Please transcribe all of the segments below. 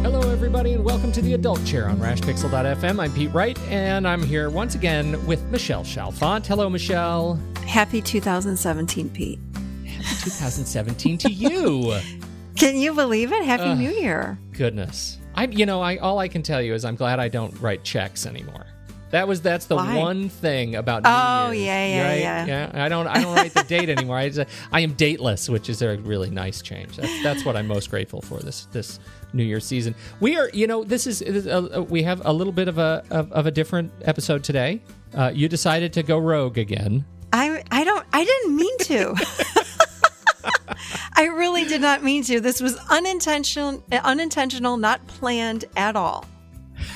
Hello, everybody, and welcome to the Adult Chair on RashPixel.fm. I'm Pete Wright, and I'm here once again with Michelle Chalfant. Hello, Michelle. Happy 2017, Pete. Happy 2017 to you. Can you believe it? Happy New Year. Goodness. All I can tell you is I'm glad I don't write checks anymore. That's the Why? one thing about New Year's. Yeah. I don't write the date anymore. I am dateless, which is a really nice change. That's what I'm most grateful for this New Year's season. We are, we have a little bit of a different episode today. You decided to go rogue again. I didn't mean to. I really did not mean to. This was unintentional, not planned at all.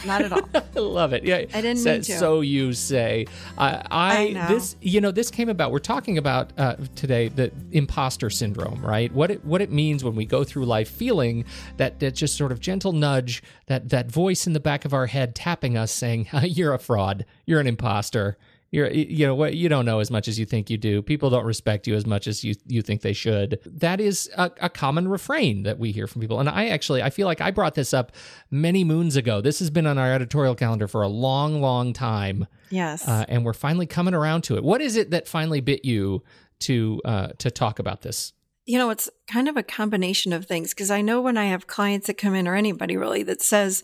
Not at all. I love it. Yeah, I didn't mean to. So you say. I know. This came about. We're talking about today the imposter syndrome, right? What it means when we go through life feeling that just sort of gentle nudge, that voice in the back of our head tapping us, saying, "You're a fraud. You're an imposter. You don't know as much as you think you do. People don't respect you as much as you think they should." That is a common refrain that we hear from people. And I feel like I brought this up many moons ago. This has been on our editorial calendar for a long, long time. Yes. And we're finally coming around to it. What is it that finally bit you to talk about this? It's kind of a combination of things, because I know when I have clients that come in, or anybody really, that says,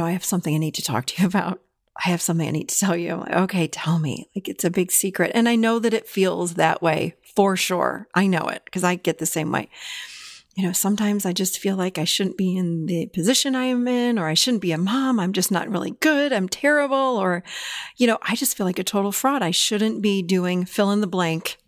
I have something I need to talk to you about. I have something I need to tell you. I'm like, okay, tell me. Like, it's a big secret. And I know that it feels that way for sure. I know it because I get the same way. Sometimes I just feel like I shouldn't be in the position I am in, or I shouldn't be a mom. I'm just not really good. I'm terrible. Or, I just feel like a total fraud. I shouldn't be doing fill in the blank.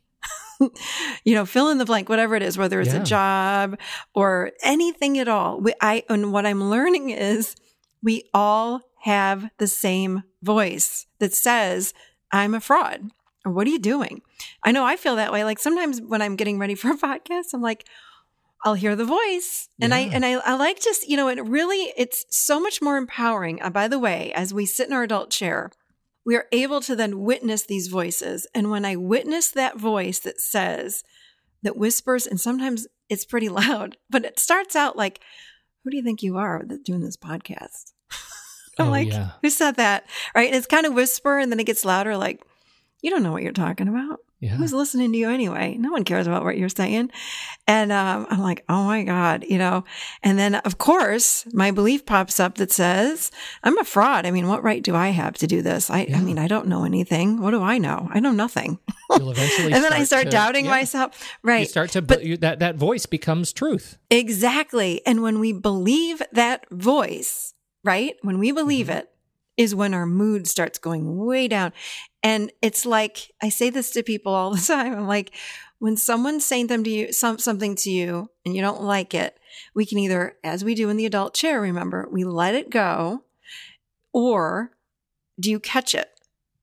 Fill in the blank, whatever it is, whether it's a job or anything at all. And what I'm learning is we all have the same voice that says, I'm a fraud. Or what are you doing? I know I feel that way. Like sometimes when I'm getting ready for a podcast, I'm like, I'll hear the voice. And I like just, it's so much more empowering. By the way, as we sit in our adult chair, we are able to then witness these voices. And when I witness that voice that whispers, and sometimes it's pretty loud, but it starts out like, who do you think you are that's doing this podcast? I'm who said that? Right? And it's kind of whisper, and then it gets louder, like, you don't know what you're talking about. Yeah. Who's listening to you anyway? No one cares about what you're saying. And I'm like, oh my God, And then, of course, my belief pops up that says, I'm a fraud. I mean, what right do I have to do this? I mean, I don't know anything. What do I know? I know nothing. You'll eventually and then I start doubting myself. Right. You start to, that voice becomes truth. Exactly. And when we believe that voice, right? When we believe it is when our mood starts going way down. And it's like, I say this to people all the time. I'm like, when someone's saying something to you and you don't like it, we can either, as we do in the adult chair, remember, we let it go, or do you catch it?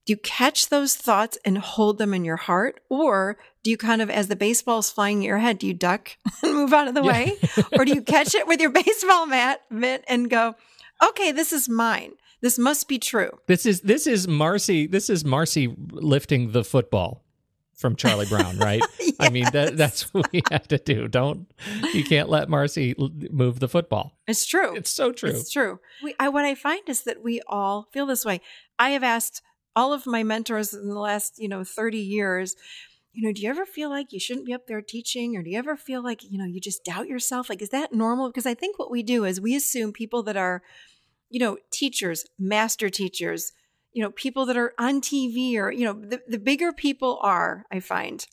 Do you catch those thoughts and hold them in your heart? Or do you kind of, as the baseball's flying in your head, do you duck and move out of the way? Or do you catch it with your baseball mitt and go, okay, this is mine. This must be true. This is Marcy lifting the football from Charlie Brown, right? Yes. I mean, that's what we have to do. You can't let Marcy move the football. It's true. It's so true. It's true. What I find is that we all feel this way. I have asked all of my mentors in the last, 30 years, do you ever feel like you shouldn't be up there teaching? Or do you ever feel like, you just doubt yourself? Like, is that normal? Because I think what we do is we assume people that are, teachers, master teachers, people that are on TV, or, the bigger people are, I find,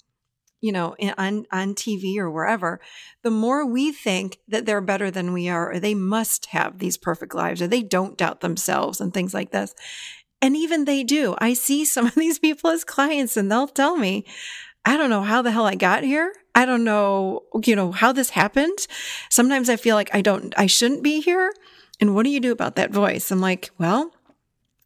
on TV or wherever, the more we think that they're better than we are, or they must have these perfect lives, or they don't doubt themselves and things like this. And even they do. I see some of these people as clients, and they'll tell me, I don't know how the hell I got here. I don't know, how this happened. Sometimes I feel like I shouldn't be here. And what do you do about that voice? I'm like, well,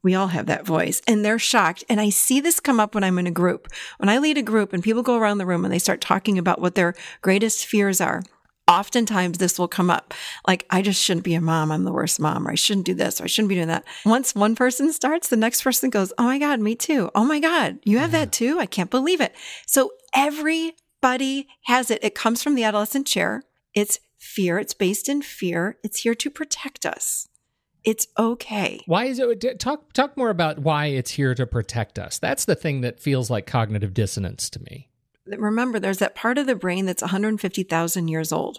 we all have that voice. And they're shocked. And I see this come up when I'm in a group. When I lead a group and people go around the room and they start talking about what their greatest fears are, oftentimes this will come up. Like, I just shouldn't be a mom. I'm the worst mom. Or I shouldn't do this. Or I shouldn't be doing that. Once one person starts, the next person goes, oh my God, me too. Oh my God, you have that too? I can't believe it. So every Everybody has it. It comes from the adolescent chair. It's fear. It's based in fear. It's here to protect us. It's okay. Why is it? Talk more about why it's here to protect us. That's the thing that feels like cognitive dissonance to me. Remember, there's that part of the brain that's 150,000 years old,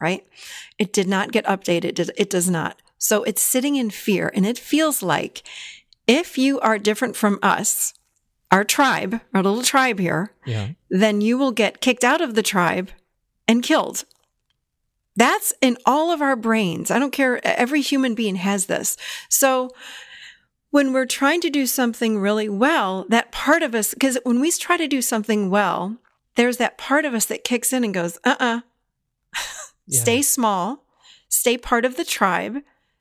right? It did not get updated. It does not. So it's sitting in fear. And it feels like if you are different from us, our tribe, our little tribe here, then you will get kicked out of the tribe and killed. That's in all of our brains. I don't care. Every human being has this. So when we're trying to do something really well, that part of us, because when we try to do something well, there's that part of us that kicks in and goes, stay small, stay part of the tribe,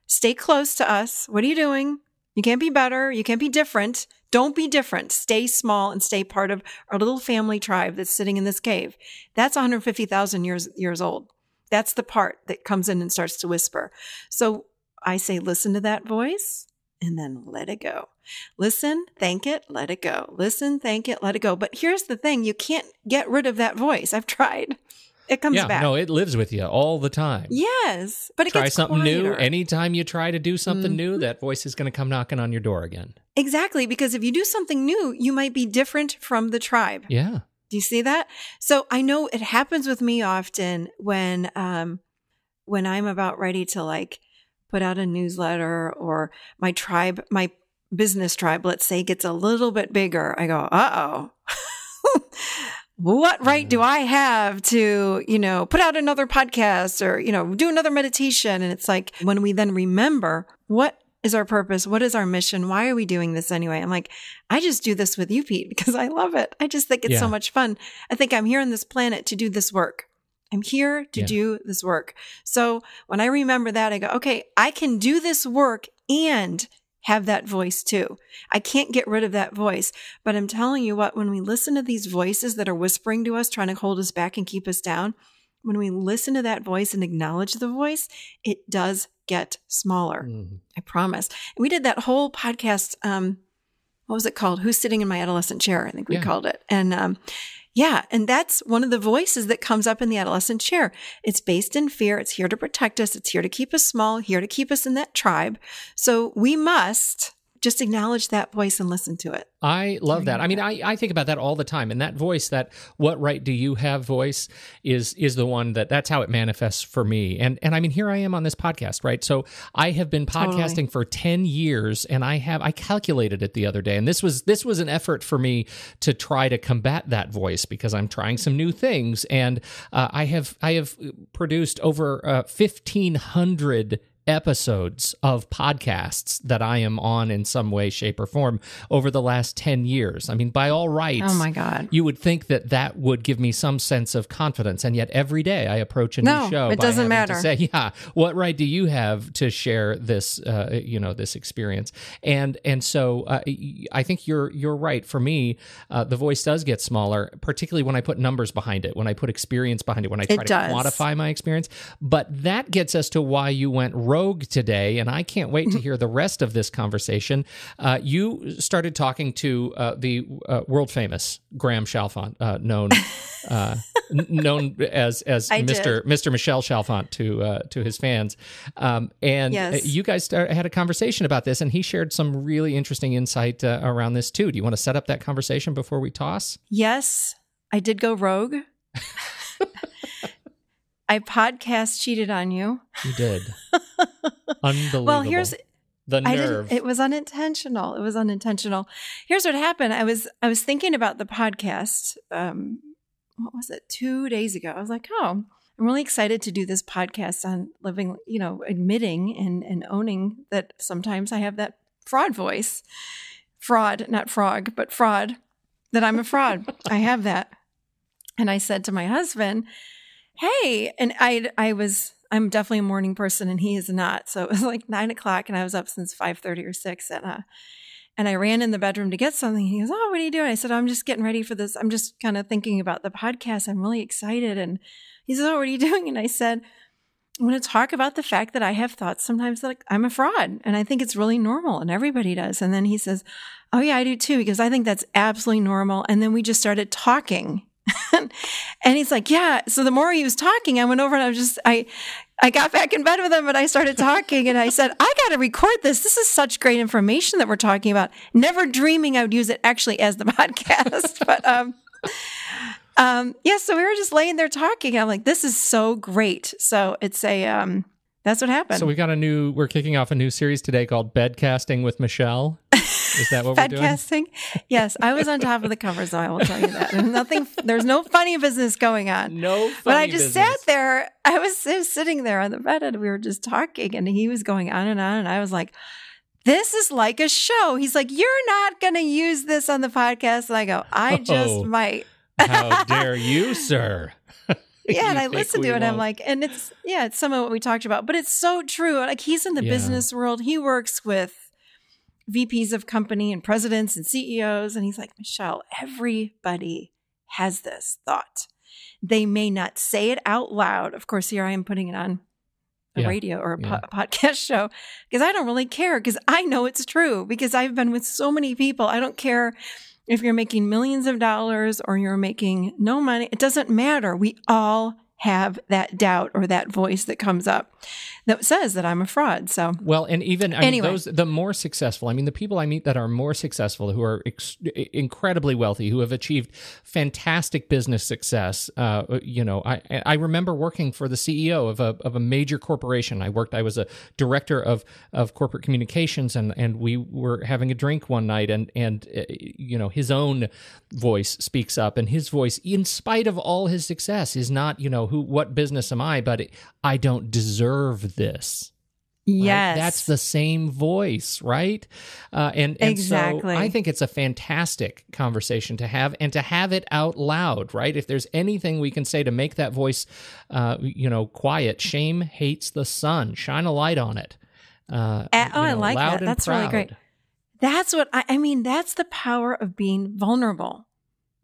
stay close to us. What are you doing? You can't be better. You can't be different. Don't be different. Stay small and stay part of our little family tribe that's sitting in this cave. That's 150,000 years old. That's the part that comes in and starts to whisper. So I say, listen to that voice and then let it go. Listen, thank it, let it go. Listen, thank it, let it go. But here's the thing. You can't get rid of that voice. I've tried. It comes back. No, it lives with you all the time. Yes, but it try gets something quieter. new. Anytime you try to do something new, that voice is going to come knocking on your door again. Exactly, because if you do something new, you might be different from the tribe. Yeah. Do you see that? So I know it happens with me often when I'm about ready to like put out a newsletter, or my tribe, my business tribe, let's say, gets a little bit bigger. I go, uh-oh. What right do I have to, put out another podcast or, do another meditation? And it's like, when we then remember, what is our purpose? What is our mission? Why are we doing this anyway? I'm like, I just do this with you, Pete, because I love it. I just think it's so much fun. I think I'm here on this planet to do this work. I'm here to do this work. So when I remember that, I go, okay, I can do this work and have that voice too. I can't get rid of that voice. But I'm telling you what, when we listen to these voices that are whispering to us, trying to hold us back and keep us down, when we listen to that voice and acknowledge the voice, it does get smaller. I promise. And we did that whole podcast. What was it called? Who's Sitting in My Adolescent Chair? I think we called it. And and that's one of the voices that comes up in the adolescent chair. It's based in fear. It's here to protect us. It's here to keep us small, here to keep us in that tribe. So we must just acknowledge that voice and listen to it. I love that. I mean, I think about that all the time. And that voice, that what right do you have voice is the one that's how it manifests for me. And I mean, here I am on this podcast, right? So I have been podcasting for 10 years, and I calculated it the other day. And this was an effort for me to try to combat that voice, because I'm trying some new things. And I have produced over 1,500 episodes of podcasts that I am on in some way, shape, or form over the last 10 years. I mean, by all rights, oh my God, you would think that would give me some sense of confidence. And yet every day I approach a new show. It doesn't matter. To say, what right do you have to share this, this experience? And so I think you're right. For me, the voice does get smaller, particularly when I put numbers behind it, when I put experience behind it, when I try to quantify my experience. But that gets us to why you went rogue today, and I can't wait to hear the rest of this conversation. You started talking to the world famous Graham Chalfant, known as Mr. Michel Chalfant to his fans, and you guys had a conversation about this, and he shared some really interesting insight around this too. Do you want to set up that conversation before we toss? Yes, I did go rogue. I podcast cheated on you. You did. Unbelievable. Well, here's the nerve. It was unintentional. Here's what happened. I was thinking about the podcast. What was it? 2 days ago. I was like, I'm really excited to do this podcast on living, admitting and owning that sometimes I have that fraud voice. Fraud, not frog, but fraud. That I'm a fraud. I have that. And I said to my husband, hey, and I'm definitely a morning person and he is not. So it was like 9:00 and I was up since 5:30 or 6. And I ran in the bedroom to get something. He goes, oh, what are you doing? I said, I'm just getting ready for this. I'm just kind of thinking about the podcast. I'm really excited. And he says, oh, what are you doing? And I said, I'm going to talk about the fact that I have thoughts sometimes that I'm a fraud. And I think it's really normal and everybody does. And then he says, oh yeah, I do too, because I think that's absolutely normal. And then we just started talking. And he's like, yeah. So the more he was talking, I went over and I got back in bed with him and I started talking and I said, I got to record this. This is such great information that we're talking about. Never dreaming I would use it actually as the podcast. But, yeah, so we were just laying there talking. I'm like, this is so great. So it's that's what happened. So we're kicking off a new series today called Bedcasting with Michelle. Is that what we're doing? Bedcasting? Yes, I was on top of the cover, so I will tell you that. There's no funny business going on. No funny But I just business. sat there. I was sitting there on the bed and we were just talking and he was going on. And I was like, this is like a show. He's like, you're not going to use this on the podcast. And I go, I just might. How dare you, sir? Yeah, and I listened to it and I'm like, and it's some of what we talked about, but it's so true. Like he's in the business world. He works with VPs of company and presidents and CEOs. And he's like, Michelle, everybody has this thought. They may not say it out loud. Of course, here I am putting it on a radio or a podcast show because I don't really care because I know it's true because I've been with so many people. I don't care if you're making millions of dollars or you're making no money. It doesn't matter. We all have that doubt or that voice that comes up that says that I'm a fraud. So, well, and even the more successful, the people I meet that are more successful, who are incredibly wealthy, who have achieved fantastic business success. I remember working for the CEO of a major corporation. I was a director of corporate communications, and we were having a drink one night, and his own voice speaks up, and his voice, in spite of all his success, is not what business am I? But I don't deserve this. Yes. Right? That's the same voice, right? And exactly. So I think it's a fantastic conversation to have, and to have it out loud, right? If there's anything we can say to make that voice, quiet, shame hates the sun. Shine a light on it. I like that. That's really great. That's what I mean. That's the power of being vulnerable.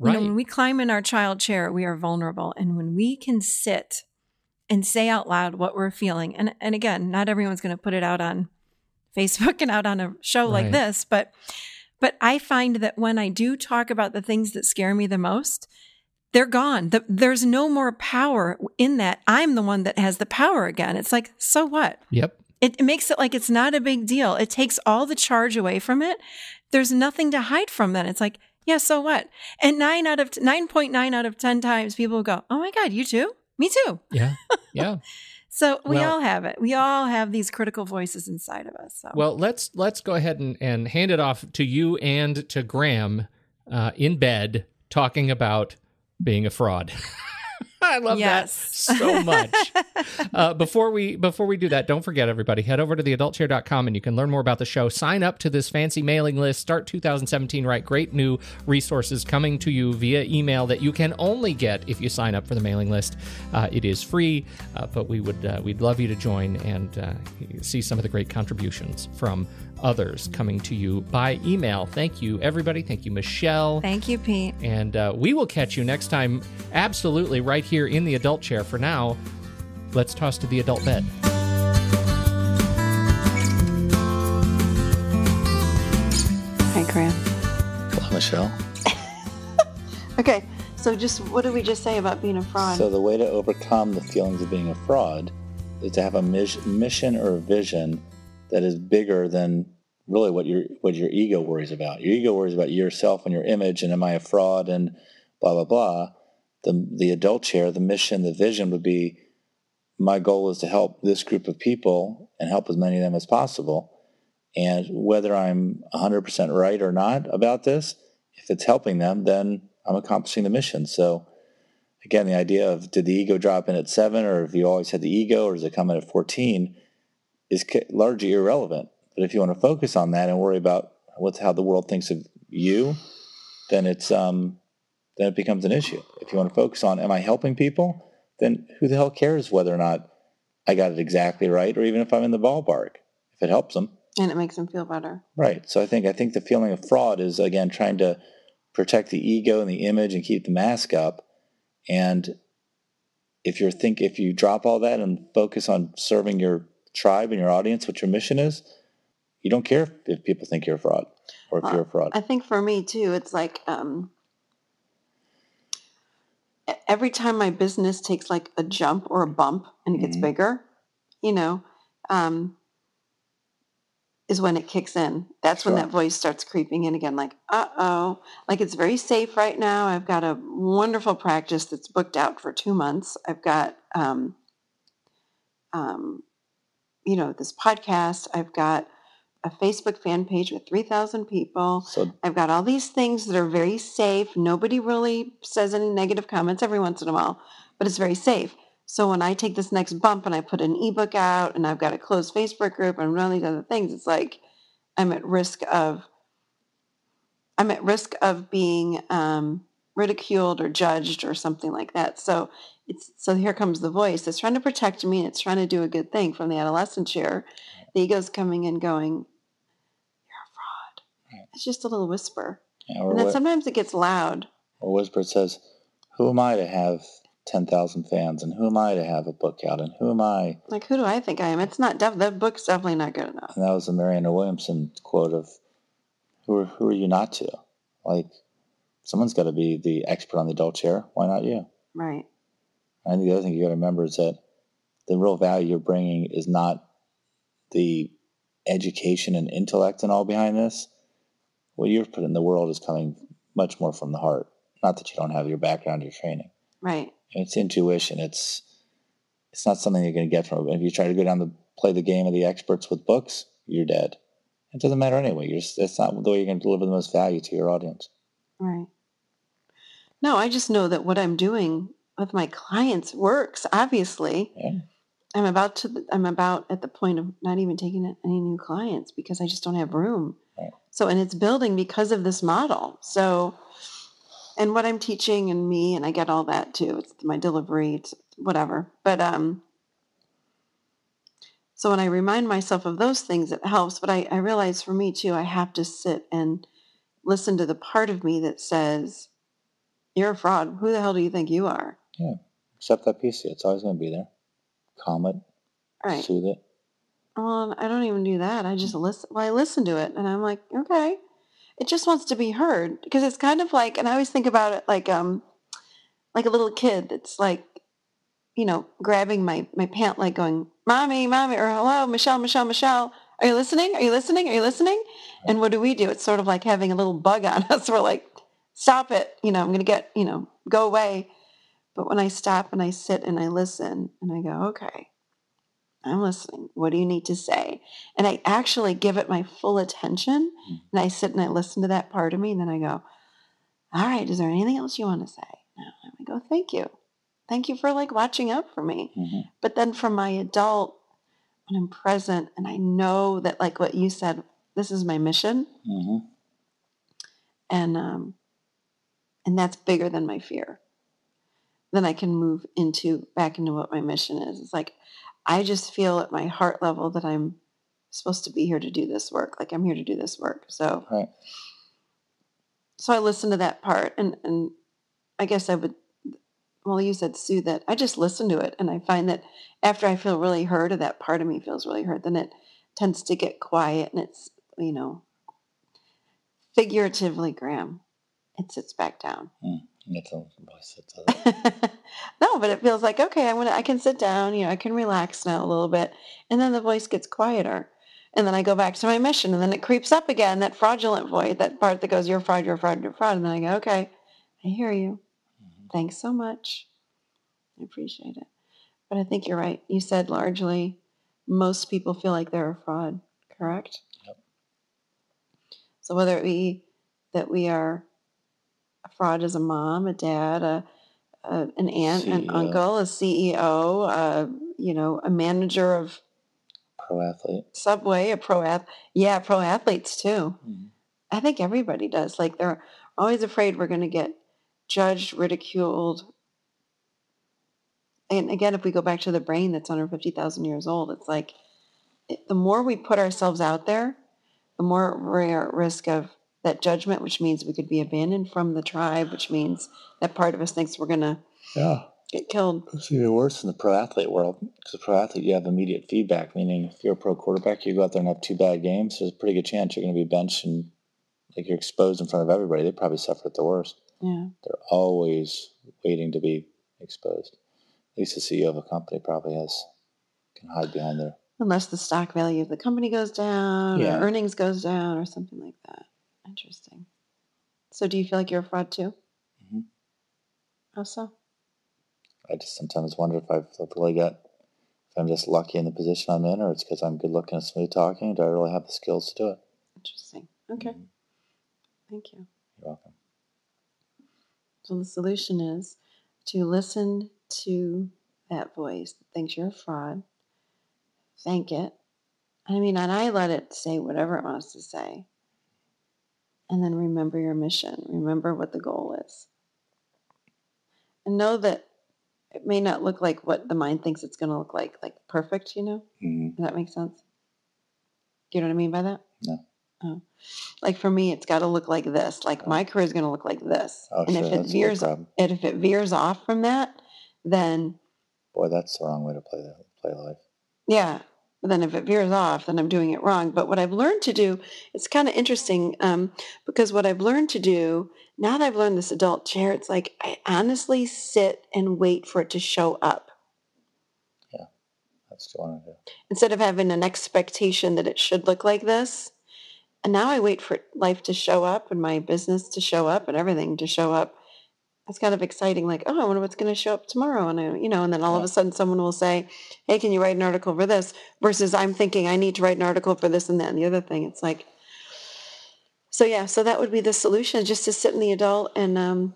Right. When we climb in our child chair, we are vulnerable. And when we can sit and say out loud what we're feeling, and again, not everyone's going to put it out on Facebook and out on a show like this, but I find that when I do talk about the things that scare me the most, they're gone. There's no more power in that. I'm the one that has the power again. It's like, so what? Yep. It makes it like it's not a big deal. It takes all the charge away from it. There's nothing to hide from then. It's like, yeah, so what? And 9.9 out of 10 times people will go, oh my God, you too? Me too. Yeah. Yeah. So we all have it. We all have these critical voices inside of us. So. Well, let's go ahead and hand it off to you and to Graham in bed talking about being a fraud. I love that so much. Before we do that, don't forget, everybody, head over to theadultchair.com and you can learn more about the show. Sign up to this fancy mailing list. Start 2017 right. Great new resources coming to you via email that you can only get if you sign up for the mailing list. It is free, but we'd love you to join and see some of the great contributions from others coming to you by email. Thank you, everybody. Thank you, Michelle. Thank you, Pete. And we will catch you next time, absolutely right here in the adult chair. For now, let's toss to the adult bed. Hi, Graham. Hello, Michelle. Okay, so what did we just say about being a fraud? So the way to overcome the feelings of being a fraud is to have a mission or a vision that is bigger than really what your ego worries about. Your ego worries about yourself and your image and am I a fraud and blah, blah, blah. The adult chair, the mission, the vision would be, my goal is to help this group of people and help as many of them as possible. And whether I'm 100% right or not about this, if it's helping them, then I'm accomplishing the mission. So again, the idea of did the ego drop in at 7 or have you always had the ego or does it come in at 14 is largely irrelevant. But if you want to focus on that and worry about how the world thinks of you, then it becomes an issue. If you want to focus on, am I helping people? Then who the hell cares whether or not I got it exactly right, or even if I'm in the ballpark, if it helps them. And it makes them feel better. Right. So I think the feeling of fraud is, again, trying to protect the ego and the image and keep the mask up. And if you drop all that and focus on serving your tribe and your audience, what your mission is, you don't care if people think you're a fraud or if you're a fraud. I think for me too, it's like every time my business takes like a jump or a bump and it gets bigger, you know, is when it kicks in. That's when that voice starts creeping in again, like, uh-oh, like it's very safe right now. I've got a wonderful practice that's booked out for 2 months. I've got, this podcast. I've got a Facebook fan page with 3,000 people. So I've got all these things that are very safe. Nobody really says any negative comments every once in a while, but it's very safe. So when I take this next bump and I put an ebook out and I've got a closed Facebook group and all these other things, it's like I'm at risk of being ridiculed or judged or something like that. So here comes the voice that's trying to protect me and it's trying to do a good thing from the adolescent chair. The ego's coming and going, it's just a little whisper. Yeah, and then sometimes it gets loud. Or whisper says, who am I to have 10,000 fans? And who am I to have a book out? And who am I? Like, who do I think I am? It's not, that book's definitely not good enough. And that was the Marianne Williamson quote of, who are you not to? Like, someone's got to be the expert on the adult chair. Why not you? Right. I think the other thing you got to remember is that the real value you're bringing is not the education and intellect and all behind this. What you've put in the world is coming much more from the heart. Not that you don't have your background, your training. Right. It's intuition. It's not something you're going to get from it. If you try to go down to play the game of the experts with books, you're dead. It doesn't matter anyway. It's not the way you're going to deliver the most value to your audience. Right. No, I just know that what I'm doing with my clients works, obviously. Yeah. I'm about at the point of not even taking any new clients because I just don't have room. Right. So, and it's building because of this model. So, and what I'm teaching and me, and I get all that too. It's my delivery, it's whatever. But, so when I remind myself of those things, it helps. But I realize for me too, I have to sit and listen to the part of me that says, you're a fraud. Who the hell do you think you are? Yeah. Accept that piece of you. It's always going to be there. Calm it. Right. Soothe it. Well, I don't even do that. I just listen. Well, I listen to it and I'm like, okay. It just wants to be heard because it's kind of like, and I always think about it like a little kid that's like, grabbing my pant leg going, mommy, or hello, Michelle, are you listening? Are you listening? Are you listening? And what do? It's sort of like having a little bug on us. We're like, stop it. I'm going to get, go away. But when I stop and I sit and I listen and I go, okay, I'm listening. What do you need to say? And I actually give it my full attention. And I sit and I listen to that part of me. And then I go, all right, is there anything else you want to say? No. And I go, thank you. Thank you for like watching out for me. Mm-hmm. But then from my adult, when I'm present and I know that like what you said, this is my mission. Mm-hmm. And that's bigger than my fear. Then I can move back into what my mission is. It's like, I just feel at my heart level that I'm supposed to be here to do this work. Like I'm here to do this work. So, right. So I listen to that part and I guess I would, well, you said soothe it. I just listen to it. And I find that after I feel really heard or that part of me feels really heard, then it tends to get quiet and it's, figuratively, Graham, it sits back down. No, but it feels like, okay, I can sit down, I can relax now a little bit. And then the voice gets quieter. And then I go back to my mission and then it creeps up again, that fraudulent voice, that part that goes, you're a fraud, you're a fraud, you're a fraud. And then I go, okay, I hear you. Mm-hmm. Thanks so much. I appreciate it. But I think you're right. You said largely most people feel like they're a fraud, correct? Yep. So whether it be that we are a fraud as a mom, a dad, an aunt, CEO. An uncle, a CEO, a manager of pro athlete, Subway, a pro athletes too. Mm-hmm. I think everybody does. Like they're always afraid we're going to get judged, ridiculed. And again, if we go back to the brain that's 150,000 years old, it's like the more we put ourselves out there, the more we're at risk of that judgment, which means we could be abandoned from the tribe, which means that part of us thinks we're going to get killed. It's even worse in the pro athlete world. Because a pro athlete, you have immediate feedback, meaning if you're a pro quarterback, you go out there and have 2 bad games, there's a pretty good chance you're going to be benched and like you're exposed in front of everybody. They probably suffer it the worst. Yeah. They're always waiting to be exposed. At least the CEO of a company probably can hide behind their... Unless the stock value of the company goes down Yeah. or earnings goes down or something like that. Interesting. So do you feel like you're a fraud too? Mhm. How so? I just sometimes wonder if I'm just lucky in the position I'm in, or it's because I'm good looking and smooth talking. Do I really have the skills to do it? Interesting. Okay. Mhm. Thank you. You're welcome. So the solution is to listen to that voice that thinks you're a fraud, thank it. And I let it say whatever it wants to say. And then remember your mission. Remember what the goal is. And know that it may not look like what the mind thinks it's going to look like perfect, Mm-hmm. Does that make sense? Do you know what I mean by that? No. Oh. Like for me, it's got to look like this. Like my career is going to look like this. Oh, and sure, if it that's a big veers, problem. and if it veers off from that, then Boy, that's the wrong way to play life. yeah. But then if it veers off, then I'm doing it wrong. But what I've learned to do, it's kind of interesting because what I've learned to do, now that I've learned this adult chair, it's like I honestly sit and wait for it to show up. Yeah, that's what I want to do. Instead of having an expectation that it should look like this. And now I wait for life to show up and my business to show up and everything to show up. It's kind of exciting, like, oh, I wonder what's going to show up tomorrow. And, and then all of a sudden someone will say, hey, can you write an article for this? Versus I'm thinking I need to write an article for this and that and the other thing. It's like, so that would be the solution, just to sit in the adult and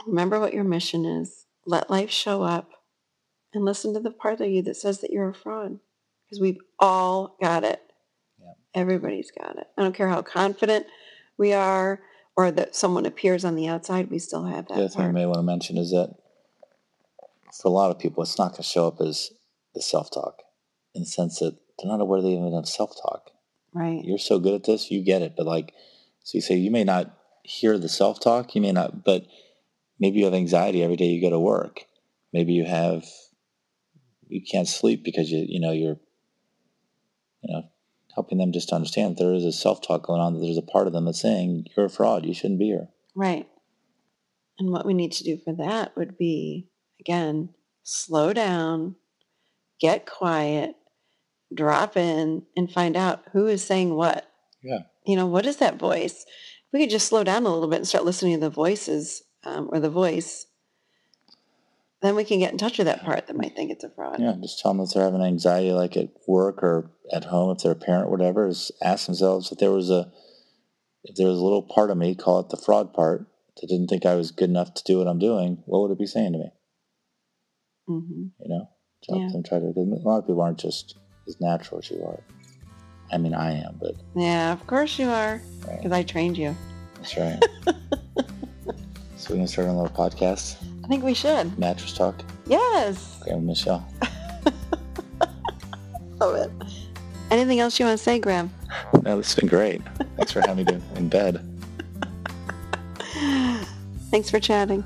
remember what your mission is. Let life show up and listen to the part of you that says that you're a fraud. Because we've all got it. Yeah. Everybody's got it. I don't care how confident we are or that someone appears on the outside, we still have that The other thing I part. may want to mention is that for a lot of people, it's not going to show up as the self-talk, in the sense that they're not aware they even have self-talk. Right. You're so good at this, you get it. But so you say you may not hear the self-talk, you may not, but maybe you have anxiety every day you go to work. Maybe you can't sleep because you're helping them just to understand that there is a self-talk going on, that there's a part of them that's saying, you're a fraud, you shouldn't be here. Right. And what we need to do for that would be, again, slow down, get quiet, drop in, and find out who is saying what. Yeah. What is that voice? If we could just slow down a little bit and start listening to the voices or the voice, then we can get in touch with that part that might think it's a fraud. Yeah, just tell them if they're having anxiety, like at work or at home, if they're a parent or whatever, is ask themselves if there was a little part of me, call it the fraud part, that didn't think I was good enough to do what I'm doing, what would it be saying to me? Mm-hmm. Help them try to, because a lot of people aren't just as natural as you are. I mean, I am, but... Yeah, of course you are, because I trained you. That's right. So we can start a little podcast? I think we should. Mattress Talk? Yes. Okay, with Michelle. Love it. Anything else you want to say, Graham? No, this has been great. Thanks for having me in bed. Thanks for chatting.